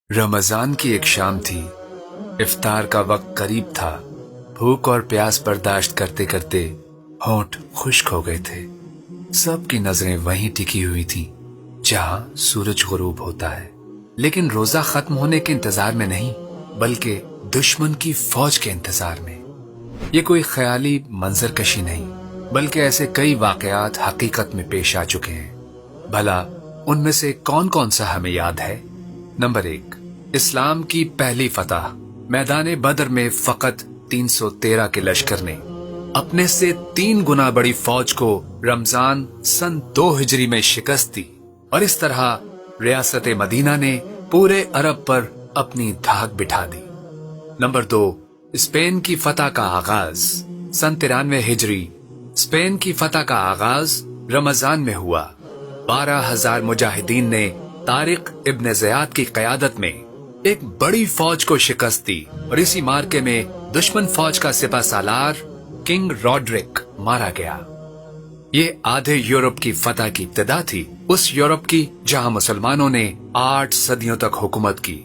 रमजान की एक शाम थी। इफ्तार का वक्त करीब था। भूख और प्यास बर्दाश्त करते करते होंठ खुश्क हो गए थे। सबकी नजरें वहीं टिकी हुई थीं, जहां सूरज गुरूब होता है, लेकिन रोजा खत्म होने के इंतजार में नहीं, बल्कि दुश्मन की फौज के इंतजार में। ये कोई ख्याली मंजरकशी नहीं, बल्कि ऐसे कई वाकयात हकीकत में पेश आ चुके हैं। भला उनमें से कौन कौन सा हमें याद है? नंबर 1, इस्लाम की पहली फतह। मैदान बदर में फकत 313 के लश्कर ने अपने से 3 गुना बड़ी फौज को रमजान सन 2 हिजरी में शिकस्त दी, और इस तरह रियासत मदीना ने पूरे अरब पर अपनी धाक बिठा दी। नंबर 2, स्पेन की फतह का आगाज। सन 93 हिजरी स्पेन की फतह का आगाज रमजान में हुआ। 12,000 मुजाहिदीन ने तारिक इब्न ज़ियाद की क़यादत में एक बड़ी फौज को शिकस्त दी, और इसी मार्के में दुश्मन फौज का सिपह सालार किंग रॉड्रिक मारा गया। ये आधे यूरोप की फतह की इब्तिदा थी, उस यूरोप की जहां मुसलमानों ने 8 सदियों तक हुकूमत की।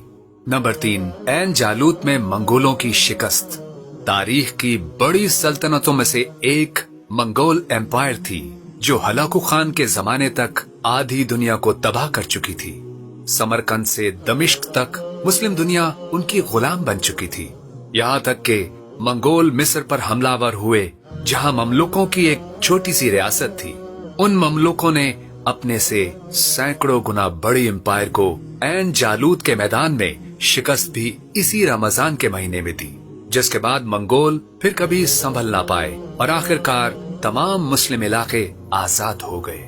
नंबर 3, ऐन जालूत में मंगोलों की शिकस्त। तारीख की बड़ी सल्तनतों में से एक मंगोल एम्पायर थी, जो हलाकू खान के जमाने तक आधी दुनिया को तबाह कर चुकी थी। समरकंद से दमिश्क तक मुस्लिम दुनिया उनकी गुलाम बन चुकी थी। यहाँ तक कि मंगोल मिस्र पर हमलावर हुए, जहाँ ममलुकों की एक छोटी सी रियासत थी। उन ममलुकों ने अपने से सैकड़ों गुना बड़ी एम्पायर को ऐन जालूत के मैदान में शिकस्त भी इसी रमजान के महीने में दी, जिसके बाद मंगोल फिर कभी संभल ना पाए और आखिरकार तमाम मुस्लिम इलाके आजाद हो गए।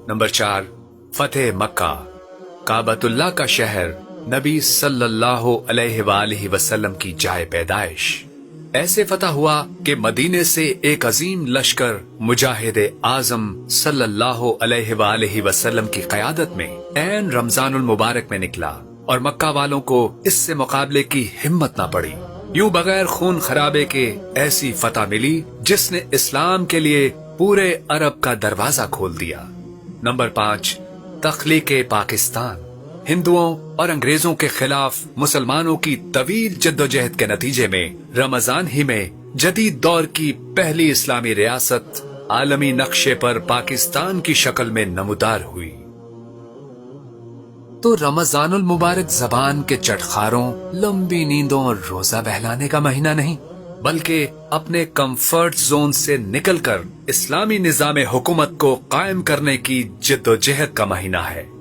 नंबर 4, फतेह मक्का। काबतुल्लाह का शहर, नबी सल्लल्लाहु अलैहि वसल्लम की जाए पैदाइश। ऐसे फतह हुआ कि मदीने से एक अजीम लश्कर मुजाहिद आजम सल्लल्लाहु अलैहि वसल्लम की क़यादत में ऐन रमजानुल मुबारक में निकला, और मक्का वालों को इससे मुकाबले की हिम्मत ना पड़ी। यूं बगैर खून खराबे के ऐसी फतह मिली जिसने इस्लाम के लिए पूरे अरब का दरवाजा खोल दिया। नंबर 5, तख्लीक़े पाकिस्तान। हिंदुओं और अंग्रेजों के खिलाफ मुसलमानों की तवील जद्दोजहद के नतीजे में रमजान ही में जदीद दौर की पहली इस्लामी रियासत आलमी नक्शे पर पाकिस्तान की शक्ल में नमूदार हुई। तो रमजानुल मुबारक जबान के चटखारों, लंबी नींदों और रोजा बहलाने का महीना नहीं, बल्कि अपने कंफर्ट जोन से निकलकर इस्लामी निजाम हुकूमत को कायम करने की जद्दोजहद का महीना है।